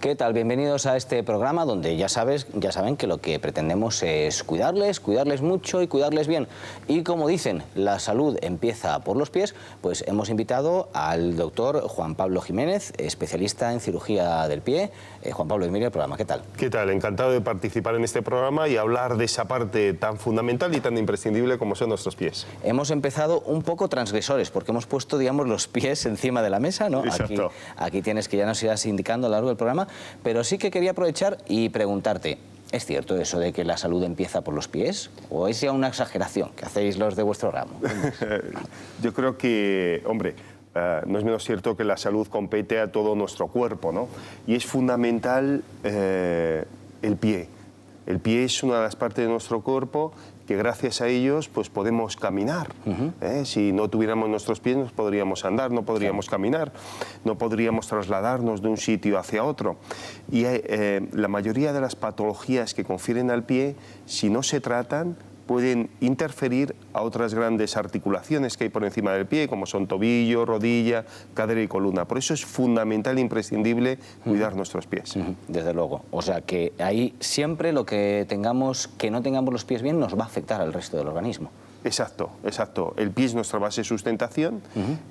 ¿Qué tal? Bienvenidos a este programa donde ya saben que lo que pretendemos es cuidarles mucho y cuidarles bien. Y como dicen, la salud empieza por los pies, pues hemos invitado al doctor Juan Pablo Jiménez, especialista en cirugía del pie. Juan Pablo, bienvenido al programa. ¿Qué tal? ¿Qué tal? Encantado de participar en este programa y hablar de esa parte tan fundamental y tan imprescindible como son nuestros pies. Hemos empezado un poco transgresores porque hemos puesto, digamos, los pies encima de la mesa, ¿no? Exacto. Aquí tienes que ya nos irás indicando a lo largo del programa, pero sí que quería aprovechar y preguntarte, ¿es cierto eso de que la salud empieza por los pies? ¿O es ya una exageración que hacéis los de vuestro ramo? Yo creo que, hombre, no es menos cierto que la salud compete a todo nuestro cuerpo, ¿no? Y es fundamental el pie. El pie es una de las partes de nuestro cuerpo que gracias a ellos pues podemos caminar. Si no tuviéramos nuestros pies no podríamos andar, no podríamos caminar, no podríamos trasladarnos de un sitio hacia otro. Y la mayoría de las patologías que confieren al pie, si no se tratan, pueden interferir a otras grandes articulaciones que hay por encima del pie, como son tobillo, rodilla, cadera y columna. Por eso es fundamental e imprescindible cuidar nuestros pies. Desde luego. O sea que ahí siempre lo que no tengamos los pies bien nos va a afectar al resto del organismo. Exacto, exacto. El pie es nuestra base de sustentación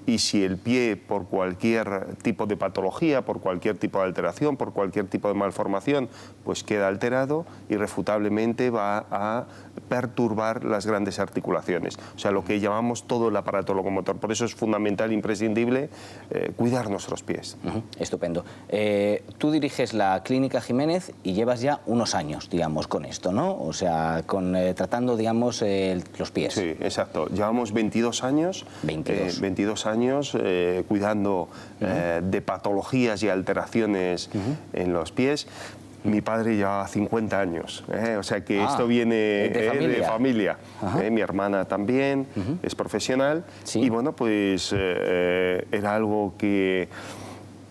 y si el pie por cualquier tipo de patología, por cualquier tipo de alteración, por cualquier tipo de malformación, pues queda alterado, irrefutablemente va a perturbar las grandes articulaciones. O sea, lo que llamamos todo el aparato locomotor. Por eso es fundamental e imprescindible cuidar nuestros pies. Estupendo. Tú diriges la Clínica Jiménez y llevas ya unos años, digamos, con esto, ¿no? O sea, tratando, digamos, los pies. Sí, exacto. Llevamos 22 años, 22 años cuidando de patologías y alteraciones en los pies. Mi padre llevaba 50 años, o sea que esto viene de familia. Mi hermana también es profesional y bueno, pues era algo que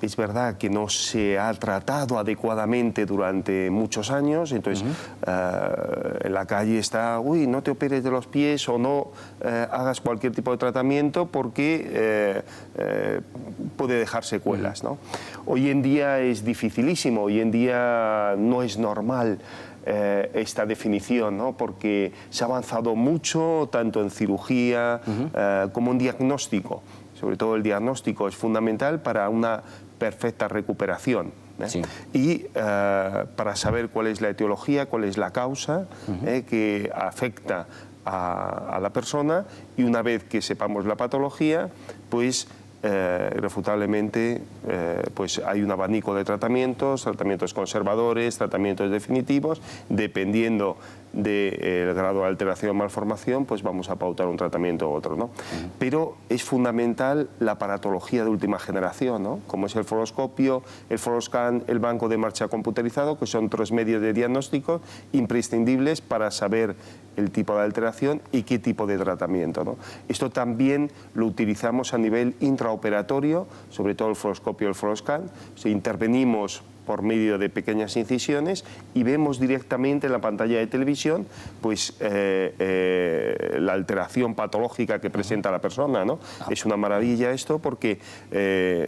es verdad que no se ha tratado adecuadamente durante muchos años, entonces en la calle está, uy, no te operes de los pies o no hagas cualquier tipo de tratamiento porque puede dejar secuelas, ¿no? Hoy en día es dificilísimo, hoy en día no es normal esta definición, ¿no? Porque se ha avanzado mucho, tanto en cirugía como en diagnóstico. Sobre todo el diagnóstico es fundamental para una perfecta recuperación. Sí. Y para saber cuál es la etiología, cuál es la causa que afecta a la persona, y una vez que sepamos la patología, pues irrefutablemente pues hay un abanico de tratamientos conservadores, tratamientos definitivos, dependiendo del grado de alteración o malformación, pues vamos a pautar un tratamiento u otro, ¿no? Pero es fundamental la aparatología de última generación, ¿no? Como es el fluoroscopio, el fluoroscan, el banco de marcha computerizado, que son 3 medios de diagnóstico imprescindibles para saber el tipo de alteración y qué tipo de tratamiento, ¿no? Esto también lo utilizamos a nivel intraoperatorio, sobre todo el fluoroscopio y el fluoroscan. Intervenimos por medio de pequeñas incisiones y vemos directamente en la pantalla de televisión pues, la alteración patológica que presenta la persona, ¿no? Es una maravilla esto porque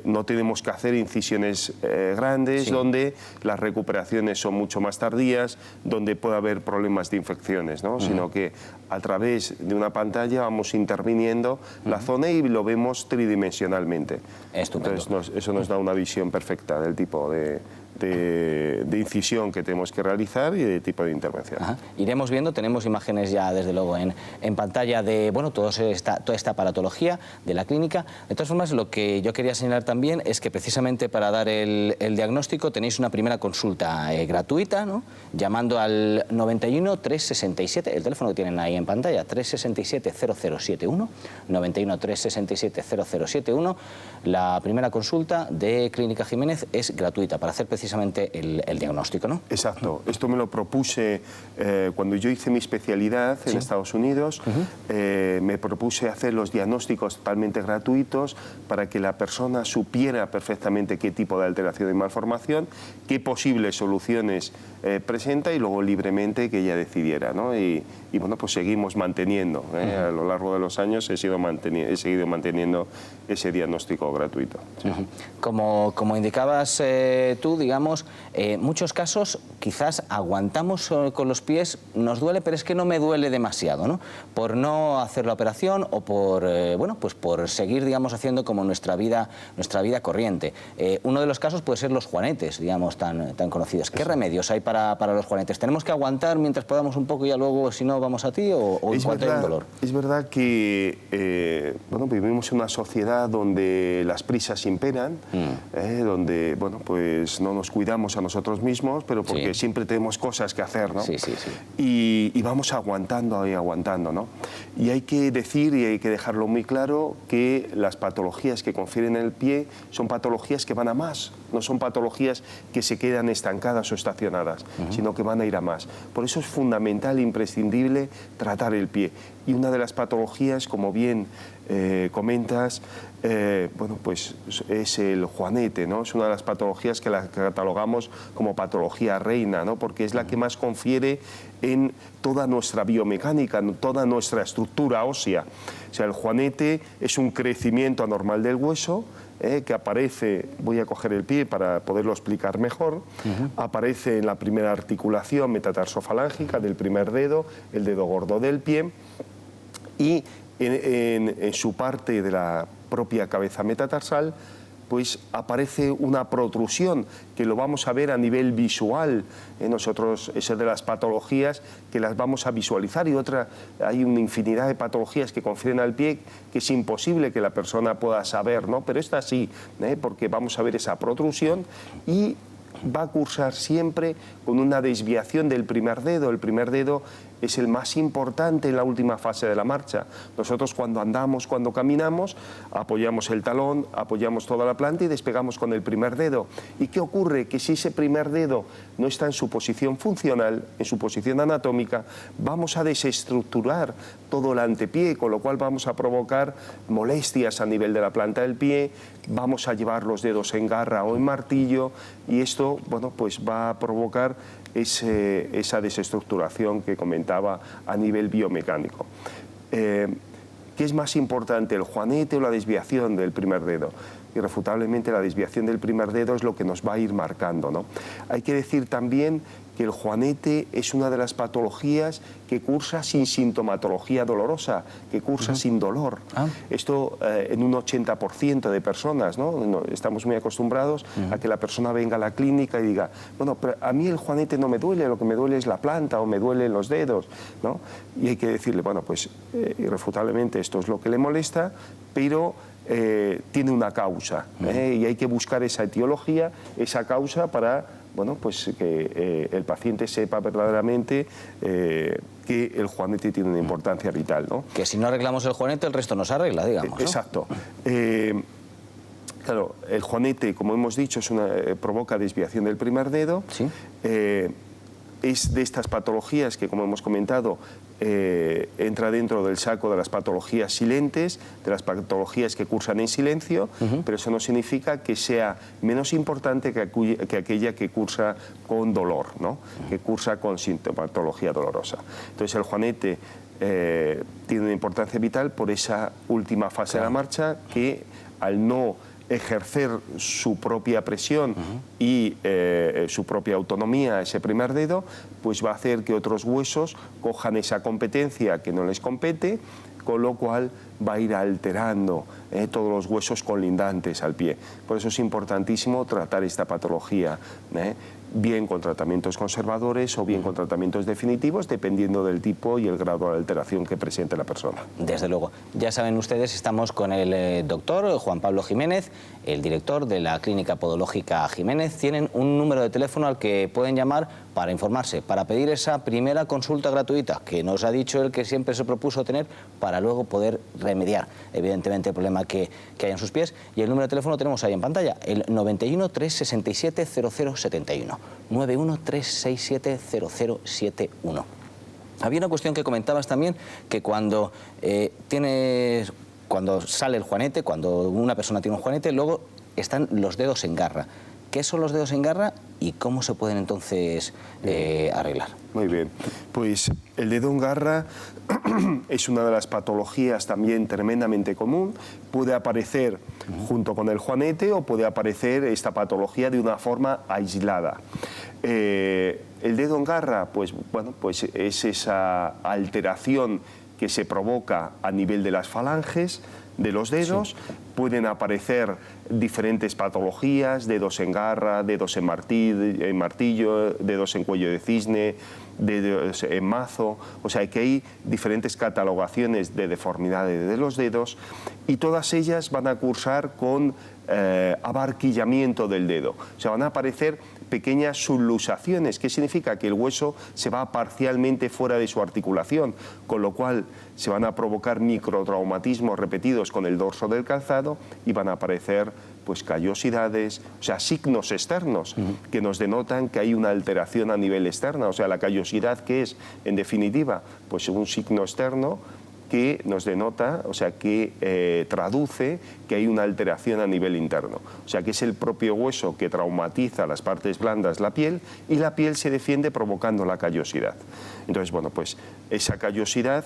no tenemos que hacer incisiones grandes, donde las recuperaciones son mucho más tardías, donde puede haber problemas de infecciones, ¿no? Sino que a través de una pantalla vamos interviniendo la zona y lo vemos tridimensionalmente. Estupendo. Entonces eso nos da una visión perfecta del tipo de incisión que tenemos que realizar y de tipo de intervención. Iremos viendo, tenemos imágenes ya desde luego en pantalla de toda esta aparatología de la clínica. De todas formas, lo que yo quería señalar también es que precisamente para dar el diagnóstico tenéis una primera consulta gratuita, ¿no? Llamando al 91 367, el teléfono que tienen ahí en pantalla, 367 0071, 91 367 0071. La primera consulta de Clínica Jiménez es gratuita para hacer precisamente el diagnóstico, ¿no? Exacto. Esto me lo propuse cuando yo hice mi especialidad en Estados Unidos. Me propuse hacer los diagnósticos totalmente gratuitos para que la persona supiera perfectamente qué tipo de alteración y malformación, qué posibles soluciones presenta y luego libremente que ella decidiera, ¿no? Y bueno, pues seguimos manteniendo, a lo largo de los años he seguido manteniendo ese diagnóstico gratuito. Sí. Como indicabas tú, digamos, muchos casos quizás aguantamos con los pies, nos duele, pero es que no me duele demasiado, ¿no? Por no hacer la operación o por, bueno, pues por seguir, digamos, haciendo como nuestra vida corriente. Uno de los casos puede ser los juanetes, digamos, tan conocidos. ¿Qué remedios hay para los juanetes? ¿Tenemos que aguantar mientras podamos un poco y ya luego, si no, vamos a ti o en cuanto hay un dolor? Es verdad que bueno, vivimos en una sociedad donde las prisas imperan, donde bueno, pues no nos cuidamos a nosotros mismos, pero porque siempre tenemos cosas que hacer, ¿no? Y vamos aguantando y aguantando, ¿no? Y hay que decir y hay que dejarlo muy claro que las patologías que confieren en el pie son patologías que van a más, no son patologías que se quedan estancadas o estacionadas, sino que van a ir a más. Por eso es fundamental e imprescindible tratar el pie. Y una de las patologías, como bien comentas, bueno, pues es el juanete, ¿no? Es una de las patologías que la catalogamos como patología reina, ¿no? Porque es la que más confiere en toda nuestra biomecánica, en toda nuestra estructura ósea. O sea, el juanete es un crecimiento anormal del hueso, que aparece, voy a coger el pie para poderlo explicar mejor, aparece en la primera articulación metatarsofalángica del primer dedo, el dedo gordo del pie, y en su parte de la propia cabeza metatarsal, pues aparece una protrusión que lo vamos a ver a nivel visual. Nosotros, esa es de las patologías que las vamos a visualizar, y otra, hay una infinidad de patologías que confieren al pie que es imposible que la persona pueda saber, ¿no? Pero esta sí, porque vamos a ver esa protrusión y va a cursar siempre con una desviación del primer dedo. El primer dedo es el más importante en la última fase de la marcha. Nosotros cuando andamos, cuando caminamos, apoyamos el talón, apoyamos toda la planta y despegamos con el primer dedo. ¿Y qué ocurre? Que si ese primer dedo no está en su posición funcional, en su posición anatómica, vamos a desestructurar todo el antepié, con lo cual vamos a provocar molestias a nivel de la planta del pie, vamos a llevar los dedos en garra o en martillo, y esto, bueno, pues va a provocar esa desestructuración que comentaba a nivel biomecánico. ¿Qué es más importante, el juanete o la desviación del primer dedo? Irrefutablemente la desviación del primer dedo es lo que nos va a ir marcando, ¿no? Hay que decir también que el juanete es una de las patologías que cursa sin sintomatología dolorosa, que cursa sin dolor. Esto en un 80% de personas, ¿no? Estamos muy acostumbrados a que la persona venga a la clínica y diga, bueno, pero a mí el juanete no me duele, lo que me duele es la planta o me duelen los dedos, ¿no? Y hay que decirle, bueno, pues irrefutablemente esto es lo que le molesta, pero tiene una causa, y hay que buscar esa etiología, esa causa para, bueno, pues que el paciente sepa verdaderamente que el juanete tiene una importancia vital, ¿no? Que si no arreglamos el juanete, el resto no se arregla, digamos, ¿no? Exacto. Claro, el juanete, como hemos dicho, provoca desviación del primer dedo. ¿Sí? Es de estas patologías que, como hemos comentado, entra dentro del saco de las patologías silentes, de las patologías que cursan en silencio, pero eso no significa que sea menos importante que aquella que cursa con dolor, ¿no? Que cursa con sintomatología dolorosa. Entonces el juanete tiene una importancia vital por esa última fase de la marcha, que al no ejercer su propia presión y su propia autonomía, ese primer dedo, pues va a hacer que otros huesos cojan esa competencia que no les compete, con lo cual va a ir alterando todos los huesos colindantes al pie. Por eso es importantísimo tratar esta patología, bien con tratamientos conservadores o bien con tratamientos definitivos, dependiendo del tipo y el grado de alteración que presente la persona. Desde luego. Ya saben ustedes, estamos con el doctor Juan Pablo Jiménez, el director de la Clínica Podológica Jiménez. Tienen un número de teléfono al que pueden llamar para informarse, para pedir esa primera consulta gratuita que nos ha dicho él que siempre se propuso tener, para luego poder remediar, evidentemente, el problema que hay en sus pies. Y el número de teléfono tenemos ahí en pantalla, el 91 367 0071. 91 367 0071. Había una cuestión que comentabas también, que cuando sale el juanete, cuando una persona tiene un juanete, luego están los dedos en garra. ¿Qué son los dedos en garra y cómo se pueden entonces arreglar? Muy bien, pues el dedo en garra es una de las patologías también tremendamente común. Puede aparecer junto con el juanete o puede aparecer esta patología de una forma aislada. El dedo en garra, pues bueno, pues es esa alteración que se provoca a nivel de las falanges de los dedos. Sí. Pueden aparecer diferentes patologías, dedos en garra, dedos en martillo, dedos en cuello de cisne, dedos en mazo. O sea que hay diferentes catalogaciones de deformidades de los dedos y todas ellas van a cursar con abarquillamiento del dedo. O sea, van a aparecer pequeñas subluxaciones, que significa que el hueso se va parcialmente fuera de su articulación, con lo cual se van a provocar microtraumatismos repetidos con el dorso del calzado y van a aparecer pues callosidades, o sea, signos externos que nos denotan que hay una alteración a nivel externo. O sea, la callosidad, ¿qué es? En definitiva, pues un signo externo que nos denota, o sea, que traduce que hay una alteración a nivel interno. O sea, que es el propio hueso que traumatiza las partes blandas, la piel, y la piel se defiende provocando la callosidad. Entonces, bueno, pues esa callosidad,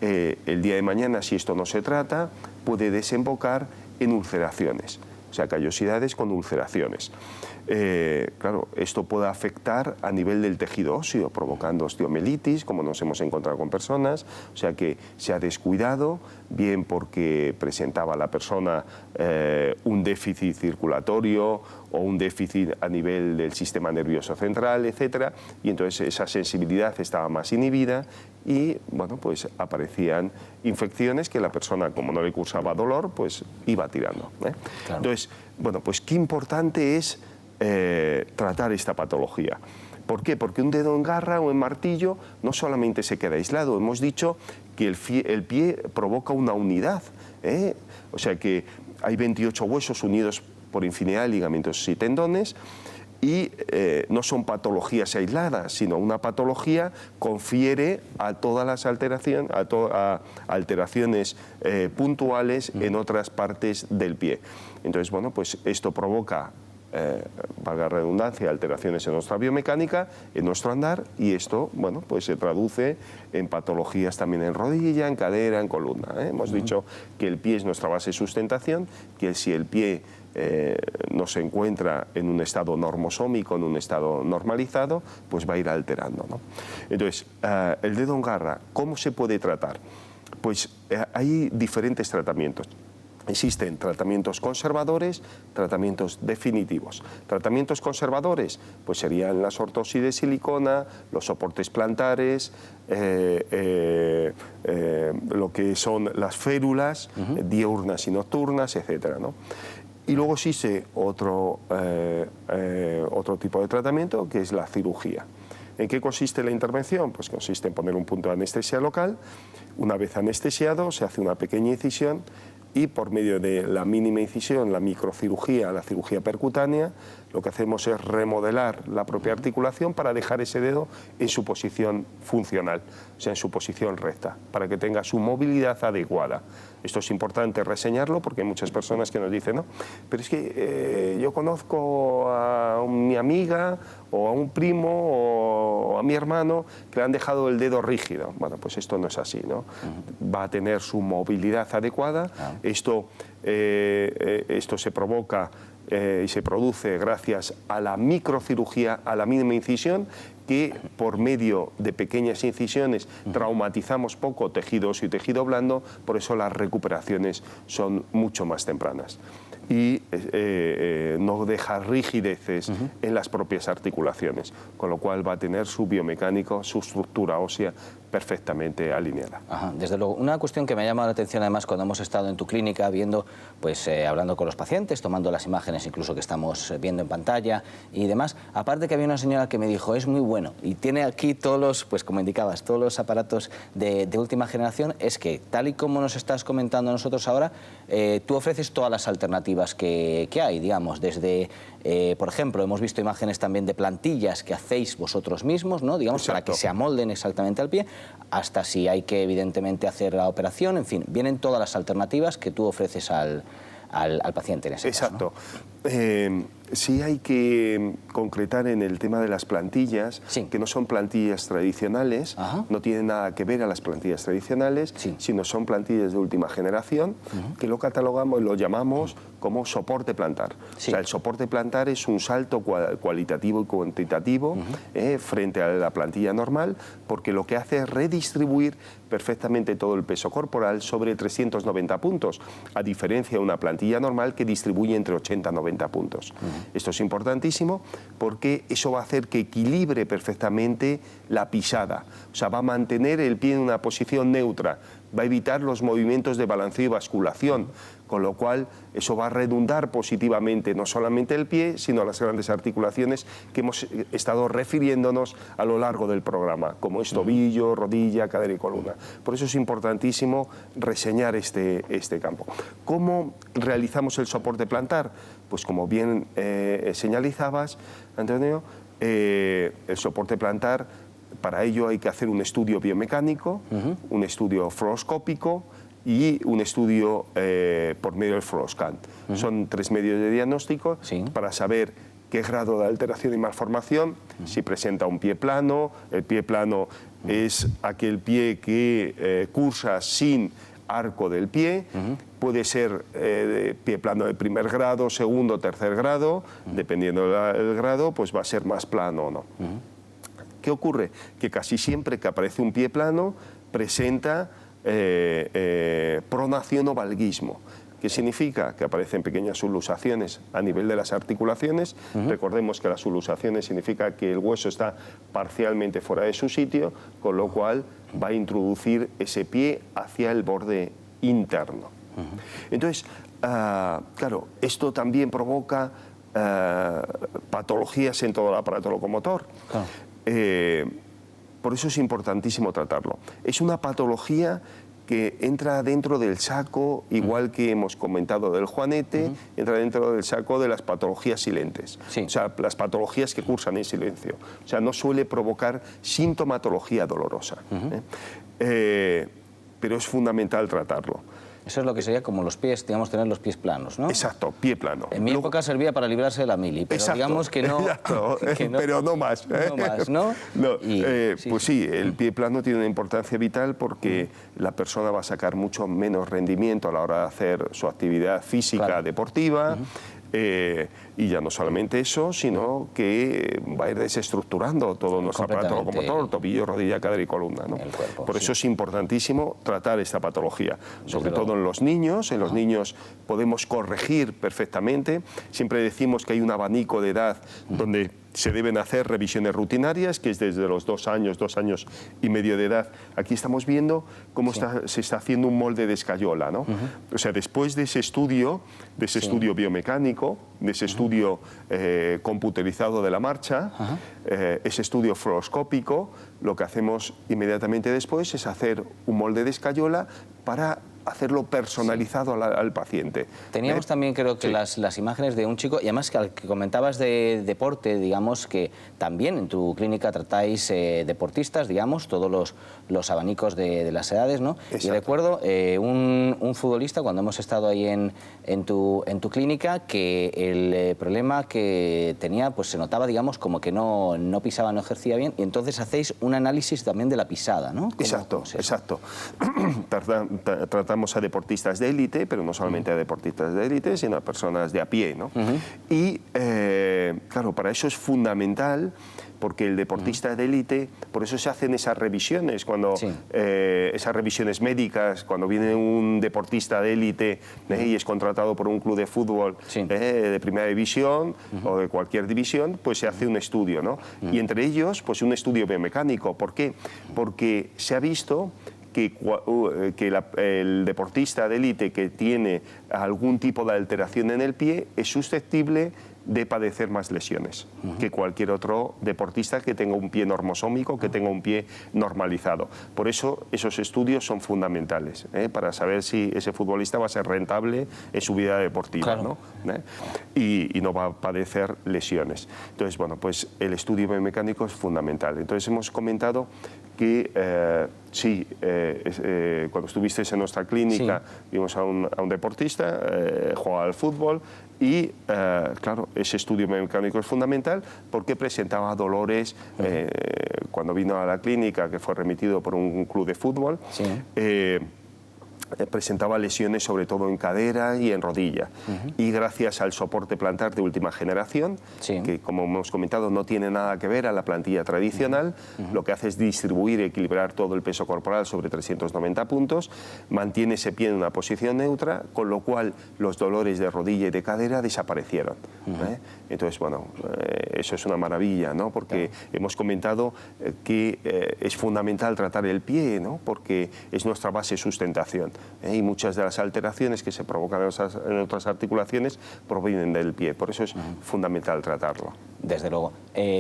el día de mañana, si esto no se trata, puede desembocar en ulceraciones. O sea, callosidades con ulceraciones. Claro, esto puede afectar a nivel del tejido óseo, provocando osteomelitis, como nos hemos encontrado con personas, o sea que se ha descuidado, bien porque presentaba la persona un déficit circulatorio o un déficit a nivel del sistema nervioso central, etcétera, y entonces esa sensibilidad estaba más inhibida y, bueno, pues aparecían infecciones que la persona, como no le causaba dolor, pues iba tirando. Claro. Entonces, bueno, pues qué importante es tratar esta patología. ¿Por qué? Porque un dedo en garra o en martillo no solamente se queda aislado, hemos dicho que el pie provoca una unidad, o sea que hay 28 huesos unidos por infinidad de ligamentos y tendones y no son patologías aisladas, sino una patología confiere a todas las alteraciones, a alteraciones puntuales en otras partes del pie. Entonces, bueno, pues esto provoca valga la redundancia, alteraciones en nuestra biomecánica, en nuestro andar, y esto, bueno, pues se traduce en patologías también en rodilla, en cadera, en columna. Hemos dicho que el pie es nuestra base de sustentación, que si el pie no se encuentra en un estado normosómico, en un estado normalizado, pues va a ir alterando, ¿no? Entonces, el dedo en garra, ¿cómo se puede tratar? Pues hay diferentes tratamientos. Existen tratamientos conservadores, tratamientos definitivos. Tratamientos conservadores, pues serían las ortosis de silicona, los soportes plantares, lo que son las férulas, diurnas y nocturnas, etcétera, ¿no? Y luego existe otro tipo de tratamiento, que es la cirugía. ¿En qué consiste la intervención? Pues consiste en poner un punto de anestesia local. Una vez anestesiado, se hace una pequeña incisión y por medio de la mínima incisión, la microcirugía, la cirugía percutánea, lo que hacemos es remodelar la propia articulación para dejar ese dedo en su posición funcional, o sea, en su posición recta, para que tenga su movilidad adecuada. Esto es importante reseñarlo porque hay muchas personas que nos dicen, no, pero es que yo conozco a mi amiga o a un primo o a mi hermano que le han dejado el dedo rígido. Bueno, pues esto no es así, ¿no? Va a tener su movilidad adecuada. Esto se provoca y se produce gracias a la microcirugía, a la mínima incisión, que por medio de pequeñas incisiones traumatizamos poco tejido óseo y tejido blando, por eso las recuperaciones son mucho más tempranas. Y no deja rigideces en las propias articulaciones, con lo cual va a tener su biomecánico, su estructura ósea perfectamente alineada. Ajá, desde luego. Una cuestión que me ha llamado la atención además cuando hemos estado en tu clínica viendo, pues hablando con los pacientes, tomando las imágenes incluso que estamos viendo en pantalla y demás, aparte que había una señora que me dijo, es muy bueno y tiene aquí todos los, pues como indicabas, todos los aparatos de última generación, es que tal y como nos estás comentando nosotros ahora, tú ofreces todas las alternativas que hay, digamos, desde, por ejemplo, hemos visto imágenes también de plantillas que hacéis vosotros mismos, ¿no? Digamos, para que se amolden exactamente al pie, hasta si hay que evidentemente hacer la operación, en fin, vienen todas las alternativas que tú ofreces al paciente en ese caso, ¿no? Sí hay que concretar en el tema de las plantillas, sí, que no son plantillas tradicionales, no tienen nada que ver a las plantillas tradicionales, sí, sino son plantillas de última generación, que lo catalogamos y lo llamamos como soporte plantar. Sí. O sea, el soporte plantar es un salto cualitativo y cuantitativo frente a la plantilla normal, porque lo que hace es redistribuir perfectamente todo el peso corporal sobre 390 puntos, a diferencia de una plantilla normal que distribuye entre 80 y 90 puntos. Esto es importantísimo porque eso va a hacer que equilibre perfectamente la pisada, o sea, va a mantener el pie en una posición neutra, va a evitar los movimientos de balanceo y basculación, con lo cual eso va a redundar positivamente no solamente el pie, sino las grandes articulaciones que hemos estado refiriéndonos a lo largo del programa, como es tobillo, rodilla, cadera y columna. Por eso es importantísimo reseñar este campo. ¿Cómo realizamos el soporte plantar? Pues como bien señalizabas, Antonio, el soporte plantar, para ello hay que hacer un estudio biomecánico, un estudio fluoroscópico y un estudio por medio del fluoroscan. Son 3 medios de diagnóstico para saber qué grado de alteración y malformación, si presenta un pie plano. El pie plano es aquel pie que cursa sin arco del pie, puede ser pie plano de primer grado, segundo, tercer grado, dependiendo del grado, pues va a ser más plano o no. ¿Qué ocurre? Que casi siempre que aparece un pie plano presenta pronación o valguismo. ¿Qué significa? Que aparecen pequeñas subluxaciones a nivel de las articulaciones. Recordemos que las subluxaciones significa que el hueso está parcialmente fuera de su sitio, con lo cual va a introducir ese pie hacia el borde interno. Entonces, claro, esto también provoca patologías en todo el aparato locomotor. Por eso es importantísimo tratarlo. Es una patología que entra dentro del saco, igual que hemos comentado del juanete, entra dentro del saco de las patologías silentes. O sea, las patologías que cursan en silencio. O sea, no suele provocar sintomatología dolorosa. Pero es fundamental tratarlo. Eso es lo que sería como los pies, digamos, tener los pies planos, ¿no? Exacto, pie plano. En mi época servía para librarse de la mili, pero exacto, digamos que no... Que no pero no más. No más, ¿no? No, pues sí, el pie plano tiene una importancia vital porque la persona va a sacar mucho menos rendimiento a la hora de hacer su actividad física deportiva. Y ya no solamente eso, sino que va a ir desestructurando todo nuestro aparato locomotor, tobillo, rodilla, cadera y columna, ¿no? Cuerpo, por eso es importantísimo tratar esta patología, sobre todo en los niños. En los niños podemos corregir perfectamente. Siempre decimos que hay un abanico de edad donde se deben hacer revisiones rutinarias, que es desde los 2 años, 2 años y medio de edad. Aquí estamos viendo cómo se está haciendo un molde de escayola, ¿no? O sea, después de ese estudio biomecánico, de ese estudio computerizado de la marcha, ese estudio fluoroscópico, lo que hacemos inmediatamente después es hacer un molde de escayola para hacerlo personalizado al paciente. Teníamos también, creo que las imágenes de un chico, y además que al que comentabas de deporte, digamos que también en tu clínica tratáis deportistas, digamos, todos los abanicos de las edades, ¿no? Exacto. Y recuerdo un futbolista, cuando hemos estado ahí en tu clínica, que el problema que tenía, pues se notaba, digamos, como que no pisaba, no ejercía bien, y entonces hacéis un análisis también de la pisada, ¿no? Exacto, exacto. Tratamos a deportistas de élite, pero no solamente a deportistas de élite, sino a personas de a pie, ¿no? Y, claro, para eso es fundamental, porque el deportista de élite, por eso se hacen esas revisiones, esas revisiones médicas, cuando viene un deportista de élite y es contratado por un club de fútbol de primera división o de cualquier división, pues se hace un estudio, ¿no? Y entre ellos, pues un estudio biomecánico. ¿Por qué? Porque se ha visto que el deportista de élite que tiene algún tipo de alteración en el pie es susceptible de padecer más lesiones que cualquier otro deportista que tenga un pie normosómico, que tenga un pie normalizado. Por eso esos estudios son fundamentales, para saber si ese futbolista va a ser rentable en su vida deportiva, ¿no? Y no va a padecer lesiones. Entonces, bueno, pues el estudio biomecánico es fundamental. Entonces hemos comentado que sí, cuando estuviste en nuestra clínica vimos a un deportista, jugaba al fútbol y, claro, ese estudio biomecánico es fundamental porque presentaba dolores cuando vino a la clínica, que fue remitido por un club de fútbol. Presentaba lesiones sobre todo en cadera y en rodilla. Y gracias al soporte plantar de última generación, que como hemos comentado no tiene nada que ver a la plantilla tradicional, lo que hace es distribuir y equilibrar todo el peso corporal sobre 390 puntos, mantiene ese pie en una posición neutra, con lo cual los dolores de rodilla y de cadera desaparecieron. Entonces, bueno, eso es una maravilla, ¿no? Porque hemos comentado que es fundamental tratar el pie, ¿no? Porque es nuestra base de sustentación. Y muchas de las alteraciones que se provocan en otras articulaciones provienen del pie, por eso es fundamental tratarlo. Desde luego.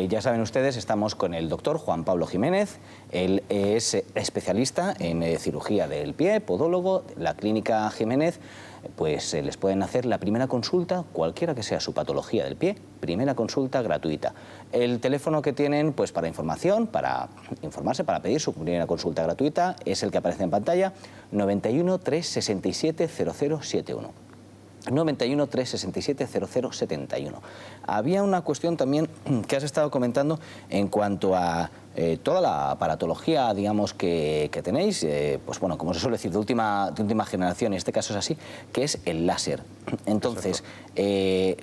Ya saben ustedes, estamos con el doctor Juan Pablo Jiménez. Él es especialista en cirugía del pie, podólogo, la clínica Jiménez. Pues les pueden hacer la primera consulta, cualquiera que sea su patología del pie, primera consulta gratuita. El teléfono que tienen pues para información, para informarse, para pedir su primera consulta gratuita, es el que aparece en pantalla, 91 367 0071. 91 367 0071. Había una cuestión también que has estado comentando en cuanto a toda la aparatología, digamos, que tenéis, pues bueno, como se suele decir, de última generación, en este caso es así, que es el láser. Entonces,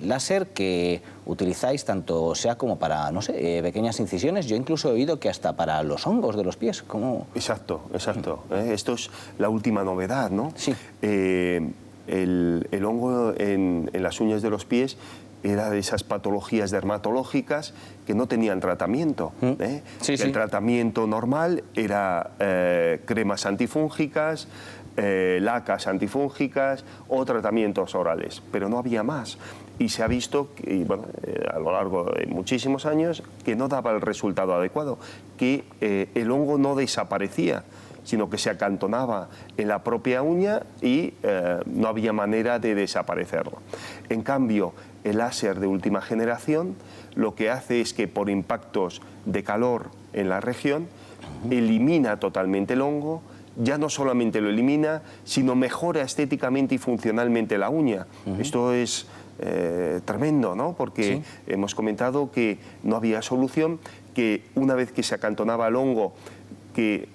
láser que utilizáis tanto sea como para, no sé, pequeñas incisiones, yo incluso he oído que hasta para los hongos de los pies, como... Exacto, exacto. Esto es la última novedad, ¿no? Sí. El hongo en las uñas de los pies era de esas patologías dermatológicas que no tenían tratamiento. El tratamiento normal era cremas antifúngicas, lacas antifúngicas o tratamientos orales, pero no había más. Y se ha visto, bueno, a lo largo de muchísimos años, que no daba el resultado adecuado, que el hongo no desaparecía, sino que se acantonaba en la propia uña y no había manera de desaparecerlo. En cambio, el láser de última generación lo que hace es que por impactos de calor en la región elimina totalmente el hongo, ya no solamente lo elimina, sino mejora estéticamente y funcionalmente la uña. Esto es tremendo, ¿no? Porque hemos comentado que no había solución, que una vez que se acantonaba el hongo, que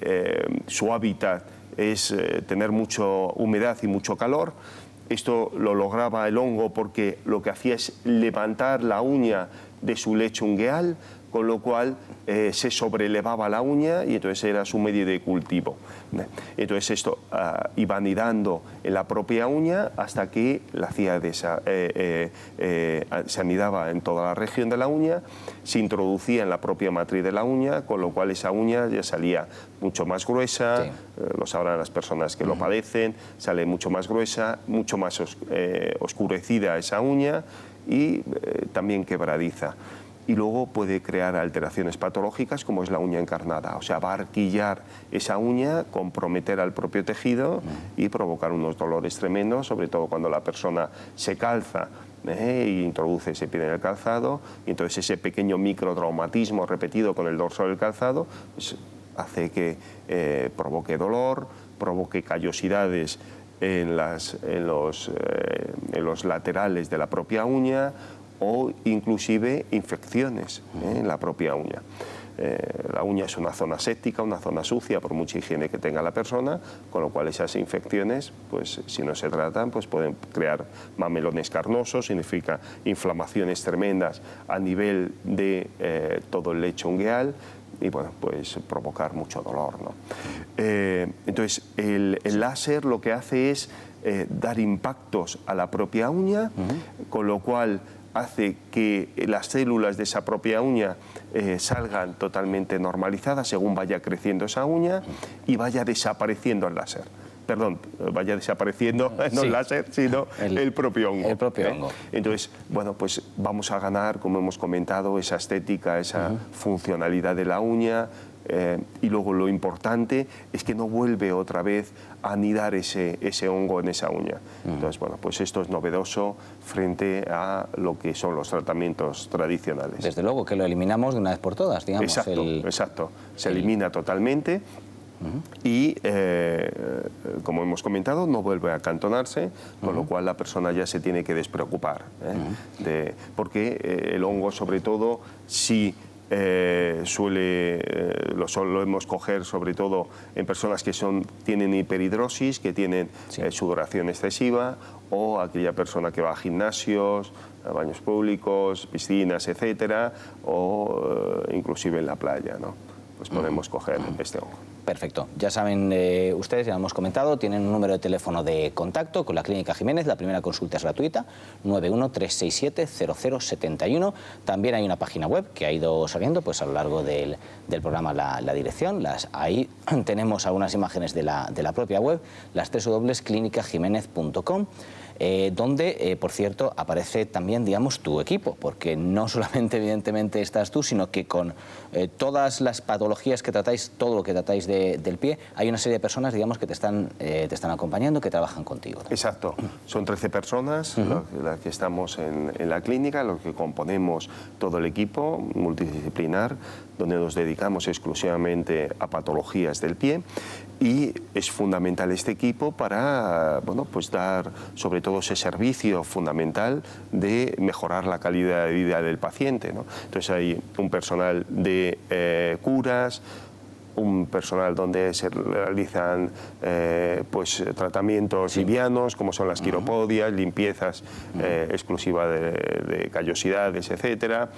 su hábitat es tener mucha humedad y mucho calor. Esto lo lograba el hongo porque lo que hacía es levantar la uña de su lecho ungueal, con lo cual se sobrelevaba la uña y entonces era su medio de cultivo. Entonces esto iba anidando en la propia uña hasta que la hacía se anidaba en toda la región de la uña, se introducía en la propia matriz de la uña, con lo cual esa uña ya salía mucho más gruesa, lo sabrán las personas que lo padecen, sale mucho más gruesa, mucho más oscurecida esa uña y también quebradiza. Y luego puede crear alteraciones patológicas como es la uña encarnada, o sea, va a arquillar esa uña, comprometer al propio tejido y provocar unos dolores tremendos, sobre todo cuando la persona se calza e introduce ese pie en el calzado, y entonces ese pequeño microtraumatismo repetido con el dorso del calzado pues, hace que provoque dolor, provoque callosidades en los laterales de la propia uña, o inclusive infecciones en la propia uña. La uña es una zona séptica, una zona sucia, por mucha higiene que tenga la persona, con lo cual esas infecciones, pues si no se tratan, pues pueden crear mamelones carnosos, significa inflamaciones tremendas a nivel de todo el lecho ungueal y bueno, pues provocar mucho dolor, ¿no? Entonces, el láser lo que hace es dar impactos a la propia uña, con lo cual hace que las células de esa propia uña salgan totalmente normalizadas según vaya creciendo esa uña y vaya desapareciendo el láser. Perdón, vaya desapareciendo, no el láser, sino el propio hongo. El propio hongo. Entonces, bueno, pues vamos a ganar, como hemos comentado, esa estética, esa funcionalidad de la uña, y luego lo importante es que no vuelve otra vez a anidar ese hongo en esa uña. Entonces, bueno, pues esto es novedoso frente a lo que son los tratamientos tradicionales. Desde luego que lo eliminamos de una vez por todas, digamos. Exacto. Se elimina totalmente. Y, como hemos comentado, no vuelve a acantonarse, con lo cual la persona ya se tiene que despreocupar, porque el hongo, sobre todo, sí lo solemos coger sobre todo en personas que tienen hiperhidrosis, que tienen sudoración excesiva, o aquella persona que va a gimnasios, a baños públicos, piscinas, etcétera, o inclusive en la playa, ¿no? Pues podemos coger este hongo. Perfecto. Ya saben ustedes, ya hemos comentado, tienen un número de teléfono de contacto con la Clínica Jiménez. La primera consulta es gratuita, 913670071. También hay una página web que ha ido saliendo pues, a lo largo del programa la dirección. Ahí tenemos algunas imágenes de la propia web, las www.clinicajimenez.com. Donde, por cierto, aparece también, digamos, tu equipo, porque no solamente, evidentemente, estás tú, sino que con todas las patologías que tratáis, todo lo que tratáis del pie, hay una serie de personas, digamos, que te están acompañando, que trabajan contigo. Exacto. Son 13 personas las que estamos en la clínica, los que componemos todo el equipo multidisciplinar, donde nos dedicamos exclusivamente a patologías del pie, y es fundamental este equipo para, bueno, pues dar sobre todo ese servicio fundamental de mejorar la calidad de vida del paciente, ¿no? Entonces hay un personal de curas, un personal donde se realizan pues, tratamientos livianos, como son las quiropodias, limpiezas exclusivas de callosidades, etcétera.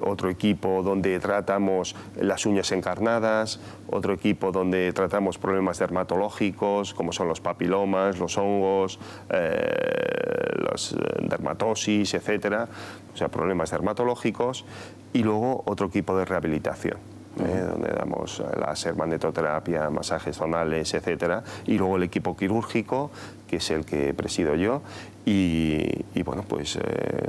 Otro equipo donde tratamos las uñas encarnadas, otro equipo donde tratamos problemas dermatológicos, como son los papilomas, los hongos, las dermatosis, etcétera, o sea, problemas dermatológicos, y luego otro equipo de rehabilitación. Donde damos láser, magnetoterapia, masajes zonales, etcétera, y luego el equipo quirúrgico, que es el que presido yo, y bueno, pues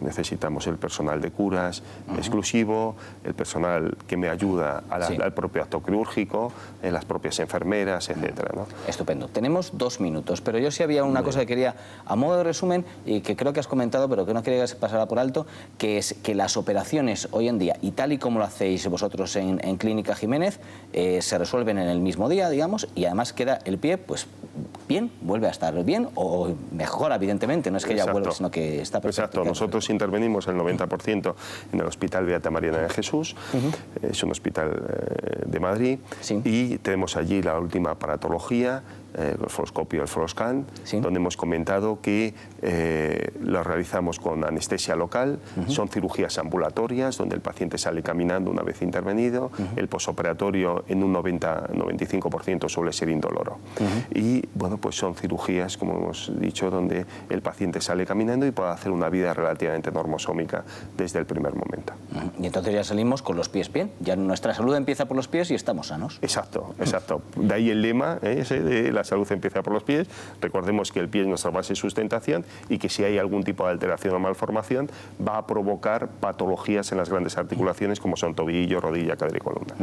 necesitamos el personal de curas exclusivo, el personal que me ayuda al propio acto quirúrgico, las propias enfermeras, etcétera, ¿no? Estupendo. Tenemos 2 minutos, pero yo sí había una cosa que quería, a modo de resumen, y que creo que has comentado, pero que no quería que se pasara por alto, que es que las operaciones hoy en día, y tal y como lo hacéis vosotros en Clínica Jiménez, se resuelven en el mismo día, digamos, y además queda el pie, pues, bien, vuelve a estar bien, o mejora, evidentemente, no es que ya vuelva, sino que está perfecto. Exacto, nosotros intervenimos el 90% en el Hospital Beata Mariana de Jesús, es un hospital de Madrid, y tenemos allí la última aparatología, el fluoroscopio, el fluoroscan, donde hemos comentado que lo realizamos con anestesia local, son cirugías ambulatorias, donde el paciente sale caminando una vez intervenido, el posoperatorio en un 90-95% suele ser indoloro. Y bueno, pues son cirugías, como hemos dicho, donde el paciente sale caminando y puede hacer una vida relativamente normosómica desde el primer momento. Y entonces ya salimos con los pies bien, ya nuestra salud empieza por los pies y estamos sanos. Exacto, exacto. De ahí el lema ese de la salud empieza por los pies. Recordemos que el pie es nuestra base de sustentación y que si hay algún tipo de alteración o malformación va a provocar patologías en las grandes articulaciones como son tobillo, rodilla, cadera y columna.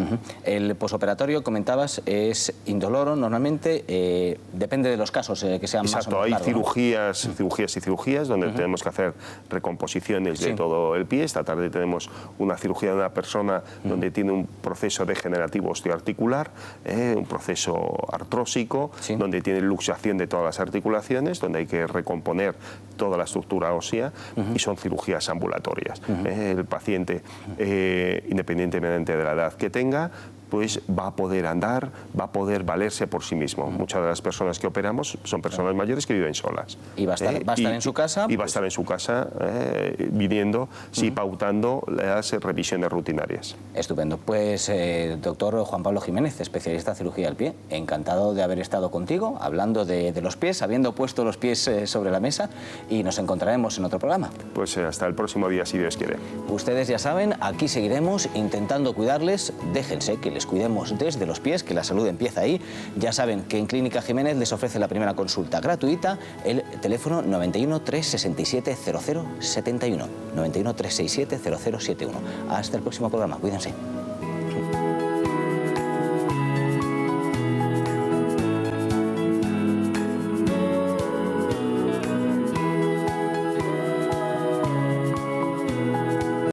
El posoperatorio, comentabas, es indoloro normalmente, depende de los casos que sean más o menos largos, hay cirugías, cirugías y cirugías donde tenemos que hacer recomposiciones de todo el pie. Esta tarde tenemos una cirugía de una persona donde tiene un proceso degenerativo osteoarticular, un proceso artrósico, donde tiene luxación de todas las articulaciones, donde hay que recomponer toda la estructura ósea, y son cirugías ambulatorias. El paciente, independientemente de la edad que tenga, pues va a poder andar, va a poder valerse por sí mismo. Muchas de las personas que operamos son personas mayores que viven solas. Y va a estar, en su casa. Y va a estar en su casa viniendo, pautando las revisiones rutinarias. Estupendo. Pues, doctor Juan Pablo Jiménez, especialista en cirugía del pie, encantado de haber estado contigo, hablando de los pies, habiendo puesto los pies sobre la mesa, y nos encontraremos en otro programa. Pues hasta el próximo día, si Dios quiere. Ustedes ya saben, aquí seguiremos intentando cuidarles. Déjense que les cuidemos desde los pies, que la salud empieza ahí. Ya saben que en Clínica Jiménez les ofrece la primera consulta gratuita, el teléfono 91 367 0071, 91 367 0071. Hasta el próximo programa, cuídense.